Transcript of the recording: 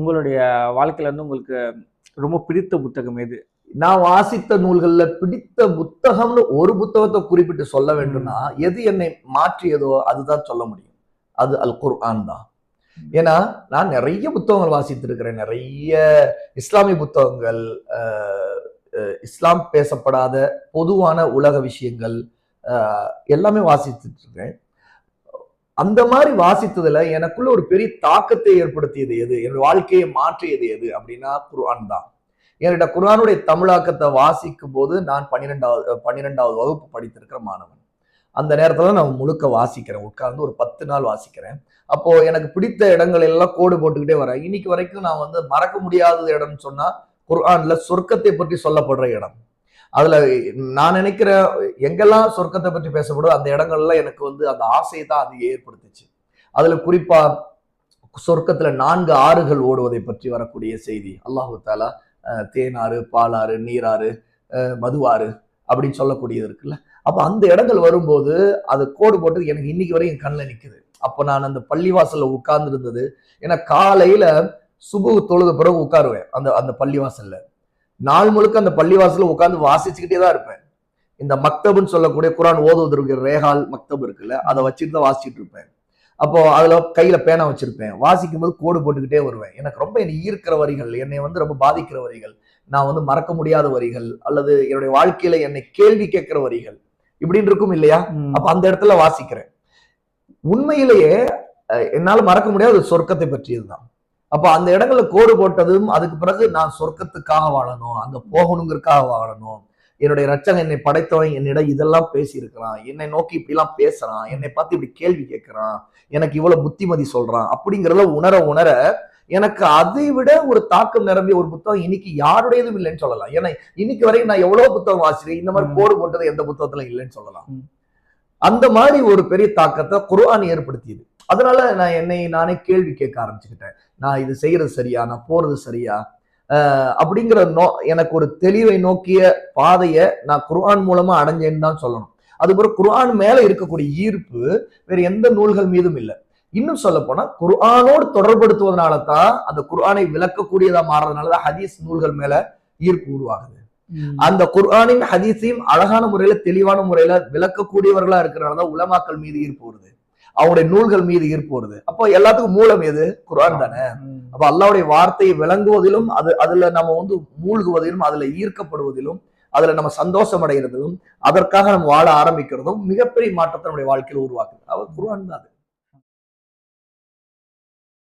உங்களுடைய வாழ்க்கையில வந்து உங்களுக்கு ரொம்ப பிடித்த புத்தகம் எது? நான் வாசித்த நூல்கள்ல பிடித்த புத்தகம்னு ஒரு புத்தகத்தை குறிப்பிட்டு சொல்ல வேண்டும்னா, எது என்னை மாற்றியதோ அதுதான் சொல்ல முடியும். அது அல் குர்ஆன் தான். ஏன்னா, நான் நிறைய புத்தகங்கள் வாசித்திருக்கிறேன். நிறைய இஸ்லாமிய புத்தகங்கள், இஸ்லாம் பேசப்படாத பொதுவான உலக விஷயங்கள் எல்லாமே வாசித்துட்டு இருக்கேன். அந்த மாதிரி வாசித்ததுல எனக்குள்ள ஒரு பெரிய தாக்கத்தை ஏற்படுத்தியது எது, என் வாழ்க்கையை மாற்றியது எது அப்படின்னா குர்ஆன் தான். என்கிட்ட குர்ஆனுடைய தமிழாக்கத்தை வாசிக்கும் போது நான் 12வது வகுப்பு படித்திருக்கிற மாணவன். அந்த நேரத்துல நான் முழுக்க வாசிக்கிறேன், உட்கார்ந்து ஒரு 10 நாள் வாசிக்கிறேன். அப்போ எனக்கு பிடித்த இடங்கள் எல்லாம் கோடு போட்டுக்கிட்டே வரேன். இன்னைக்கு வரைக்கும் நான் வந்து மறக்க முடியாத இடம்னு சொன்னா குர்ஆன்ல சொர்க்கத்தை பற்றி சொல்லப்படுற இடம். அதுல நான் நினைக்கிறேன், எங்கெல்லாம் சொர்க்கத்தை பற்றி பேசப்படுதோ அந்த இடங்கள்ல எனக்கு வந்து அந்த ஆசையை தான் அது ஏற்படுத்துச்சு. அதுல குறிப்பா சொர்க்கத்துல 4 ஆறுகள் ஓடுவதை பற்றி வரக்கூடிய செய்தி. அல்லாஹு தாலா தேனாறு, பாலாறு, நீராறு, மதுவாறு அப்படின்னு சொல்லக்கூடியது இருக்குல்ல. அப்ப அந்த இடங்கள் வரும்போது அது கோடு போட்டு எனக்கு இன்னைக்கு வரையும் என் கண்ணில் நிக்குது. அப்ப நான் அந்த பள்ளிவாசல்ல உட்கார்ந்து இருந்தது. ஏன்னா காலையில சுபு தொழுத பிறகு உட்காருவேன் அந்த அந்த பள்ளிவாசல்ல. நாள் முழுக்க அந்த பள்ளிவாசல்ல உட்கார்ந்து வாசிச்சுக்கிட்டே தான் இருப்பேன். இந்த மக்தப்னு சொல்லக்கூடிய குர்ஆன் ஓதுவதற்கு ரேஹால் மக்தப் இருக்குல்ல, அதை வச்சுட்டு தான் வாசிச்சுட்டு இருப்பேன். அப்போ அதுல கையில பேனா வச்சிருப்பேன். வாசிக்கும் போது கோடு போட்டுக்கிட்டே வருவேன். எனக்கு ரொம்ப என்னை ஈர்க்கிற வரிகள், என்னை வந்து ரொம்ப பாதிக்கிற வரிகள், நான் வந்து மறக்க முடியாத வரிகள், அல்லது என்னுடைய வாழ்க்கையில என்னை கேள்வி கேட்கிற வரிகள் இப்படின்னு இருக்கும் இல்லையா? அப்ப அந்த இடத்துல வாசிக்கிறேன். உண்மையிலேயே என்னால மறக்க முடியாத சொர்க்கத்தை பற்றியதுதான். அப்ப அந்த இடங்கள்ல கோடு போட்டதும் அதுக்கு பிறகு நான் சொர்க்கத்துக்காக வாழணும், அங்க போகணுங்கிறதுக்காக வாழணும். என்னுடைய ரட்சகன் என்னை படைத்தவன் என்னிடம் இதெல்லாம் பேசி இருக்கிறான், என்னை நோக்கி இப்படி எல்லாம் பேசுறான், என்னை பார்த்து இப்படி கேள்வி கேட்கிறான், எனக்கு இவ்வளவு புத்திமதி சொல்றான் அப்படிங்கிறத உணர உணர எனக்கு அதை விட ஒரு தாக்கம் நிரம்பிய ஒரு புத்தகம் இன்னைக்கு யாருடையதும் இல்லைன்னு சொல்லலாம். ஏன்னா இன்னைக்கு வரைக்கும் நான் எவ்வளவு புத்தகம் வாசிக்கிறேன், இந்த மாதிரி கோடு போட்டது எந்த புத்தகத்துல இல்லைன்னு சொல்லலாம். அந்த மாதிரி ஒரு பெரிய தாக்கத்தை குர்ஆன் ஏற்படுத்தியது. அதனால நான் என்னை நானே கேள்வி கேட்க ஆரம்பிச்சுக்கிட்டேன். நான் இது செய்யறது சரியா, நான் போறது சரியா அப்படிங்கிற எனக்கு ஒரு தெளிவை நோக்கிய பாதையை நான் குர்ஆன் மூலமா அடைஞ்சேன்னு தான் சொல்லணும். அதுக்கப்புறம் குர்ஆன் மேல இருக்கக்கூடிய ஈர்ப்பு வேற எந்த நூல்கள் மீதும் இல்லை. இன்னும் சொல்ல போனா குர்ஆனோடு தொடர்படுத்துவதனால தான், அந்த குர்ஆனை விளக்கக்கூடியதா மாறதுனால தான் ஹதீஸ் நூல்கள் மேல ஈர்ப்பு உருவாகுது. அந்த குர்ஆனின் ஹதீஸையும் அழகான முறையில தெளிவான முறையில விளக்கக்கூடியவர்களா இருக்கிறனாலதான் உலமாக்கள் மீது ஈர்ப்பு வருது, அவங்களுடைய நூல்கள் மீது ஈர்ப்பு வருது. அப்போ எல்லாத்துக்கும் மூலம் எது? குர்ஆன் தானே. அப்ப அல்லாஹ்வுடைய வார்த்தையை விளங்குவதிலும் அதுல நம்ம வந்து மூழ்குவதிலும், அதுல ஈர்க்கப்படுவதிலும், அதுல நம்ம சந்தோஷம் அடைகிறதிலும், அதற்காக நம்ம வாழ ஆரம்பிக்கிறதும் மிகப்பெரிய மாற்றத்தை நம்முடைய வாழ்க்கையில் உருவாக்குது. அவர் குர்ஆன் தான் அது.